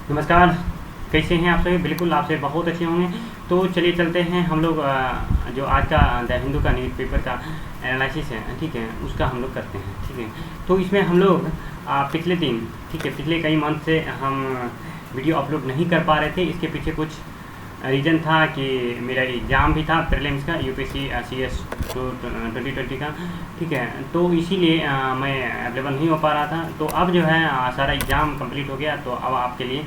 नमस्कार, कैसे हैं आप सभी? बिल्कुल आप सभी बहुत अच्छे होंगे। तो चलिए चलते हैं हम लोग जो आज का द हिंदू का न्यूज़ पेपर का एनालिसिस है, ठीक है, उसका हम लोग करते हैं, ठीक है। तो इसमें हम लोग पिछले दिन, ठीक है, पिछले कई मंथ से हम वीडियो अपलोड नहीं कर पा रहे थे। इसके पीछे कुछ रीज़न था कि मेरा एग्ज़ाम भी था प्रीलिम्स का, यूपीएससी CS 2020 का, ठीक है। तो इसीलिए मैं अवेलेबल नहीं हो पा रहा था। तो अब जो है सारा एग्ज़ाम कंप्लीट हो गया, तो अब आपके लिए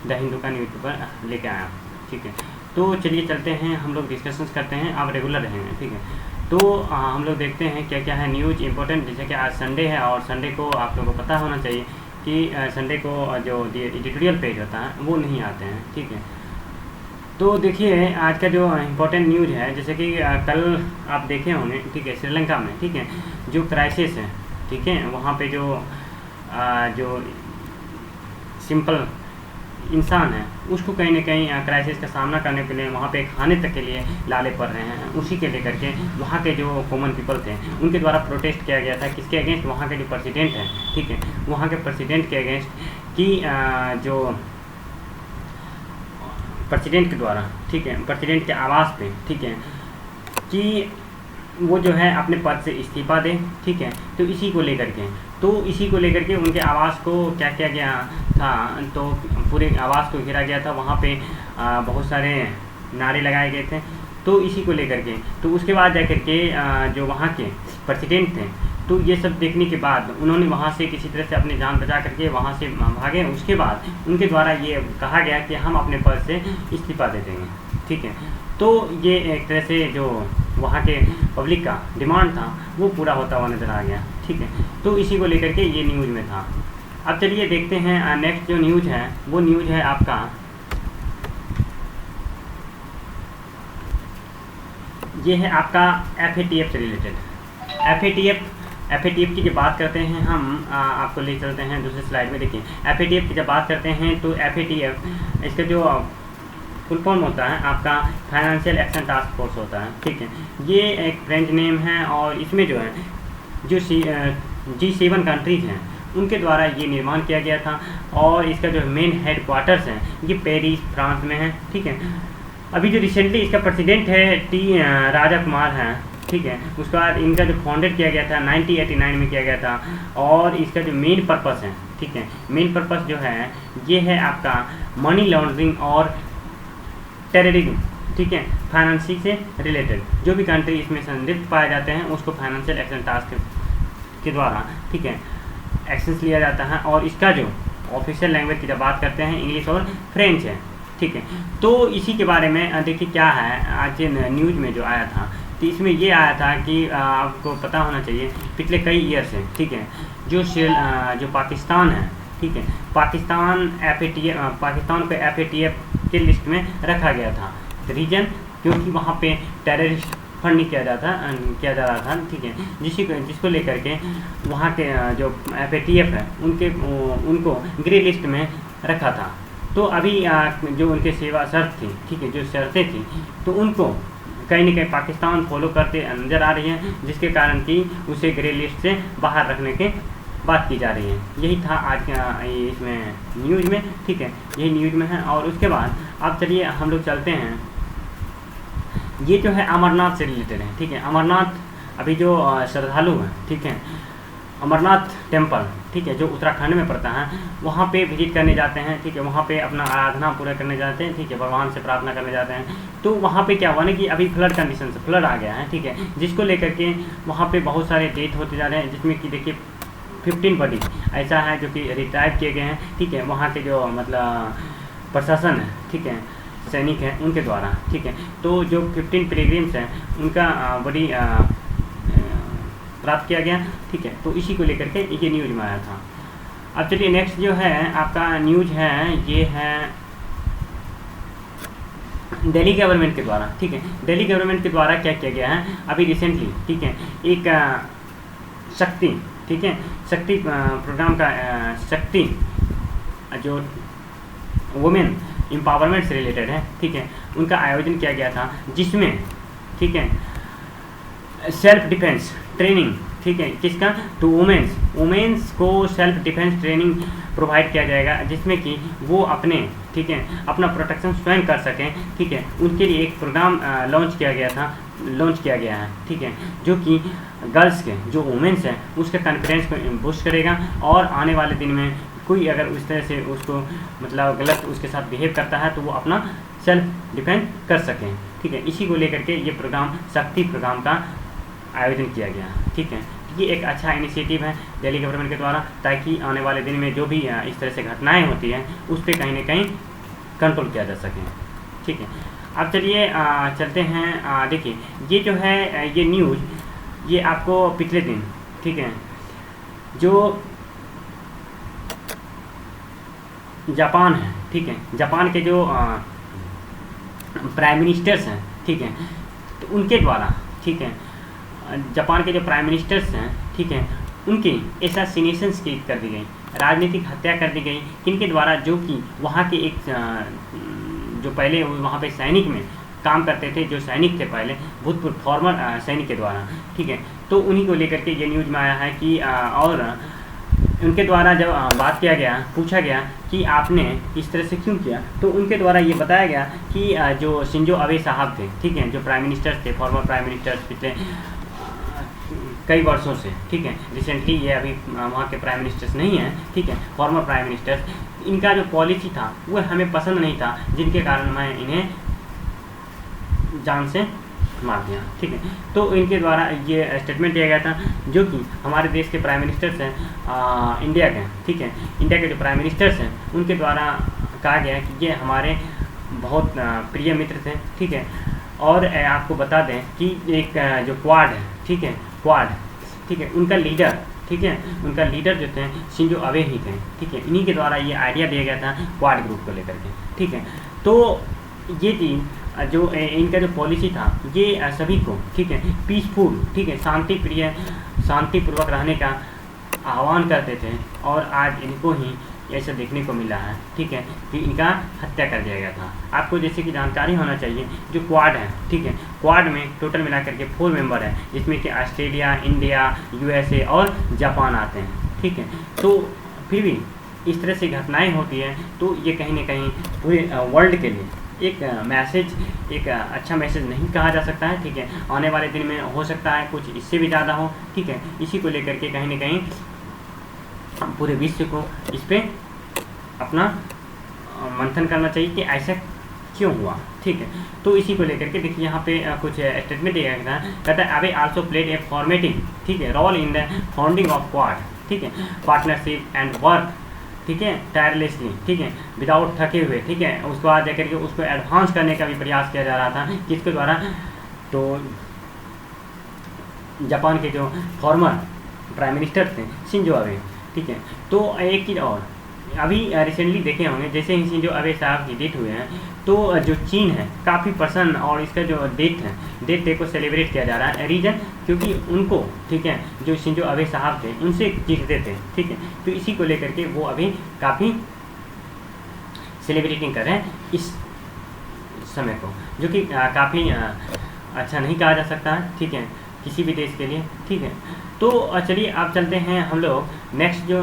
द हिंदू का न्यूज़पेपर लेके आया, ठीक है। तो चलिए चलते हैं, हम लोग डिस्कशंस करते हैं, आप रेगुलर रहेंगे, ठीक है। तो हम लोग देखते हैं क्या क्या है न्यूज़ इंपॉर्टेंट। जैसे कि आज संडे है और संडे को आप लोगों को पता होना चाहिए कि संडे को जो एडिटोरियल पेज होता है वो नहीं आते हैं, ठीक है। तो देखिए आज का जो इम्पोर्टेंट न्यूज़ है, जैसे कि कल आप देखे होंगे, ठीक है, श्रीलंका में, ठीक है, जो क्राइसिस है, ठीक है, वहाँ पे जो सिंपल इंसान है उसको कहीं ना कहीं क्राइसिस का सामना करने के लिए वहाँ पे खाने तक के लिए लाले पड़ रहे हैं। उसी के लेकर के वहाँ के जो कॉमन पीपल थे उनके द्वारा प्रोटेस्ट किया गया था। किसके अगेंस्ट? वहाँ के जो प्रेसिडेंट हैं, ठीक है, वहाँ के प्रेसिडेंट के अगेंस्ट कि जो प्रेसिडेंट के द्वारा, ठीक है, प्रेसिडेंट के आवास पे, ठीक है, कि वो जो है अपने पद से इस्तीफा दे, ठीक है। तो इसी को लेकर के उनके आवास को क्या किया गया था, तो पूरे आवास को घेरा गया था। वहाँ पे बहुत सारे नारे लगाए गए थे। तो इसी को लेकर के तो उसके बाद जाकर के जो वहाँ के प्रेसिडेंट थे, तो ये सब देखने के बाद उन्होंने वहाँ से किसी तरह से अपनी जान बचा करके वहाँ से भागे। उसके बाद उनके द्वारा ये कहा गया कि हम अपने पद से इस्तीफा दे देंगे, ठीक है। तो ये एक तरह से जो वहाँ के पब्लिक का डिमांड था वो पूरा होता हुआ नज़र आ गया, ठीक है। तो इसी को लेकर के ये न्यूज़ में था। अब चलिए देखते हैं नेक्स्ट जो न्यूज़ है वो न्यूज़ है आपका, ये है आपका FATF से रिलेटेड। FATF की जब बात करते हैं हम आपको ले चलते हैं दूसरे स्लाइड में। देखिए FATF की जब बात करते हैं तो FATF इसका जो फुल फॉर्म होता है आपका फाइनेंशियल एक्शन टास्क फोर्स होता है, ठीक है। ये एक फ्रेंच नेम है और इसमें जो है जो G7 कंट्रीज़ हैं उनके द्वारा ये निर्माण किया गया था। और इसका जो मेन हेड क्वार्टर्स है ये पेरिस फ्रांस में है, ठीक है। अभी जो रिसेंटली इसका प्रेसिडेंट है राजा कुमार है, ठीक है। उसके बाद इनका जो फाउंडेड किया गया था 1989 में किया गया था। और इसका जो मेन पर्पस है, ठीक है, मेन पर्पस जो है ये है आपका मनी लॉन्ड्रिंग और टेररिज्म, ठीक है, फाइनेंसिंग से रिलेटेड जो भी कंट्री इसमें संलिप्त पाए जाते हैं उसको फाइनेंशियल एक्शन टास्क के द्वारा, ठीक है, एक्शंस लिया जाता है। और इसका जो ऑफिशियल लैंग्वेज की जब बात करते हैं इंग्लिश और फ्रेंच है, ठीक है। तो इसी के बारे में देखिए क्या है आज न्यूज़ में जो आया था, तो इसमें ये आया था कि आपको पता होना चाहिए पिछले कई ईयर से, ठीक है, जो पाकिस्तान है, ठीक है, पाकिस्तान को FATF के लिस्ट में रखा गया था। रीजन क्योंकि वहाँ पे टेररिस्ट फंड नहीं किया जा रहा था, ठीक है, जिसको लेकर के वहाँ के जो FATF है उनको ग्रे लिस्ट में रखा था। तो अभी जो उनके सेवा शर्त थी, ठीक है, जो शर्तें थी, तो उनको कहीं ना कहीं पाकिस्तान फॉलो करते नज़र आ रही हैं, जिसके कारण कि उसे ग्रे लिस्ट से बाहर रखने के बात की जा रही है। यही था आज का इसमें न्यूज़ में, ठीक है, यही न्यूज़ में है। और उसके बाद अब चलिए हम लोग चलते हैं, ये जो है अमरनाथ से रिलेटेड है, ठीक है। अमरनाथ अभी जो श्रद्धालु हैं, ठीक है, अमरनाथ टेम्पल, ठीक है, जो उत्तराखंड में पड़ता है, वहाँ पे विजिट करने जाते हैं, ठीक है, वहाँ पे अपना आराधना पूरा करने जाते हैं, ठीक है, भगवान से प्रार्थना करने जाते हैं। तो वहाँ पे क्या हुआ ना कि अभी फ्लड कंडीशन से फ्लड आ गया है, ठीक है, जिसको लेकर के वहाँ पे बहुत सारे डेथ होते जा रहे हैं, जिसमें कि देखिए 15 बॉडी ऐसा है जो कि रिटायर किए गए हैं, ठीक है, वहाँ के जो मतलब प्रशासन है, ठीक है, सैनिक हैं उनके द्वारा, ठीक है। तो जो 15 पिलग्रिम्स हैं उनका बॉडी प्राप्त किया गया, ठीक है। तो इसी को लेकर के ये न्यूज़ में आया था। अब चलिए नेक्स्ट जो है आपका न्यूज़ है ये है दिल्ली गवर्नमेंट के द्वारा, ठीक है, दिल्ली गवर्नमेंट के द्वारा क्या किया गया है अभी रिसेंटली, ठीक है, एक शक्ति, ठीक है, शक्ति प्रोग्राम का शक्ति जो वुमेन एम्पावरमेंट से रिलेटेड है, ठीक है, उनका आयोजन किया गया था, जिसमें, ठीक है, सेल्फ डिफेंस ट्रेनिंग, ठीक है, किसका, टू वुमेन्स को सेल्फ डिफेंस ट्रेनिंग प्रोवाइड किया जाएगा, जिसमें कि वो अपने, ठीक है, अपना प्रोटेक्शन स्वयं कर सकें, ठीक है। उनके लिए एक प्रोग्राम लॉन्च किया गया है, ठीक है, जो कि गर्ल्स के जो वुमेन्स हैं उसके कॉन्फिडेंस को बूस्ट करेगा, और आने वाले दिन में कोई अगर उस तरह से उसको मतलब गलत उसके साथ बिहेव करता है तो वो अपना सेल्फ डिफेंस कर सकें, ठीक है। इसी को लेकर के ये प्रोग्राम शक्ति प्रोग्राम का आयोजन किया गया, ठीक है। ये एक अच्छा इनिशिएटिव है दिल्ली गवर्नमेंट के द्वारा, ताकि आने वाले दिन में जो भी इस तरह से घटनाएं होती हैं उस पर कहीं ना कहीं कंट्रोल किया जा सके, ठीक है। अब चलिए चलते हैं, देखिए ये जो है ये न्यूज़ ये आपको पिछले दिन, ठीक है, जो जापान है, ठीक है, जापान के जो प्राइम मिनिस्टर्स हैं, ठीक है, तो उनके द्वारा, ठीक है, जापान के जो प्राइम मिनिस्टर्स हैं, ठीक है, उनकी एसासिनेशंस की कर दी गई, राजनीतिक हत्या कर दी गई, किनके द्वारा, जो कि वहाँ के एक जो पहले वहाँ पे सैनिक में काम करते थे, जो सैनिक थे पहले भूतपूर्व फॉर्मर सैनिक के द्वारा, ठीक है। तो उन्हीं को लेकर के ये न्यूज़ में आया है कि और उनके द्वारा जब बात किया गया, पूछा गया कि आपने इस तरह से क्यों किया, तो उनके द्वारा ये बताया गया कि जो शिंजो अबे साहब थे, ठीक है, जो प्राइम मिनिस्टर्स थे, फॉर्मर प्राइम मिनिस्टर्स पिछले कई वर्षों से, ठीक है, रिसेंटली ये अभी वहाँ के प्राइम मिनिस्टर्स नहीं हैं, ठीक है, फॉर्मर प्राइम मिनिस्टर्स, इनका जो पॉलिसी था वो हमें पसंद नहीं था, जिनके कारण मैं इन्हें जान से मार दिया, ठीक है। तो इनके द्वारा ये स्टेटमेंट दिया गया था, जो कि हमारे देश के प्राइम मिनिस्टर्स हैं, इंडिया के, ठीक है, इंडिया के जो प्राइम मिनिस्टर्स हैं उनके द्वारा कहा गया कि ये हमारे बहुत प्रिय मित्र थे, ठीक है। और आपको बता दें कि एक जो क्वाड है, ठीक है, क्वाड, ठीक है, उनका लीडर, ठीक है, उनका लीडर जो थे शिंजो अबे ही थे, ठीक है। इन्हीं के द्वारा ये आइडिया दिया गया था क्वाड ग्रुप को लेकर के, ठीक है। तो ये चीज़ जो इनका जो पॉलिसी था ये सभी को, ठीक है, पीसफुल, ठीक है, शांतिपूर्वक रहने का आह्वान करते थे, और आज इनको ही ऐसा देखने को मिला है, ठीक है, कि इनका हत्या कर दिया गया था। आपको जैसे कि जानकारी होना चाहिए, जो क्वाड है, ठीक है, क्वाड में टोटल मिला करके 4 मेंबर हैं, जिसमें कि ऑस्ट्रेलिया, इंडिया, यूएसए और जापान आते हैं, ठीक है। तो फिर भी इस तरह से घटनाएं होती हैं, तो ये कहीं ना कहीं पूरे वर्ल्ड के लिए एक मैसेज, एक अच्छा मैसेज नहीं कहा जा सकता है, ठीक है। आने वाले दिन में हो सकता है कुछ इससे भी ज़्यादा हो, ठीक है। इसी को लेकर के कहीं ना कहीं पूरे विश्व को इस पर अपना मंथन करना चाहिए कि ऐसा क्यों हुआ, ठीक है। तो इसी को लेकर के देखिए यहाँ पे कुछ स्टेटमेंट दिया गया था, कहता है अबे आल्सो प्लेड ए फॉर्मेटिंग, ठीक है, role in the founding of Quad, ठीक है, पार्टनरशिप एंड वर्क, ठीक है, टायरलेसली, ठीक है, विदाउट थके हुए, ठीक है। उसके बाद जाकर के उसको एडवांस करने का भी प्रयास किया जा रहा था, किसके द्वारा, तो जापान के जो फॉर्मर प्राइम मिनिस्टर थे शिंजो अबे, ठीक है। तो एक चीज़ और अभी रिसेंटली देखे होंगे, जैसे ही शिंजो अबे साहब की डेथ हुए हैं, तो जो चीन है काफ़ी प्रसन्न, और इसका जो डेथ डे को सेलिब्रेट किया जा रहा है, रीज़न क्योंकि उनको, ठीक है, जो शिंजो अबे साहब थे उनसे जीतते थे, ठीक है। तो इसी को लेकर के वो अभी काफ़ी सेलिब्रेटिंग कर रहे हैं इस समय को, जो कि काफ़ी अच्छा नहीं कहा जा सकता है, ठीक है, किसी भी देश के लिए, ठीक है। तो चलिए आप चलते हैं हम लोग नेक्स्ट जो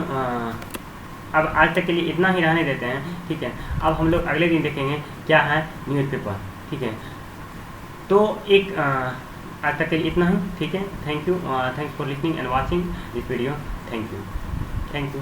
अब आज तक के लिए इतना ही रहने देते हैं, ठीक है। अब हम लोग अगले दिन देखेंगे क्या है न्यूज़पेपर, ठीक है। तो एक आज तक के लिए इतना ही, ठीक है। Thank you, thanks for listening and watching this video, thank you.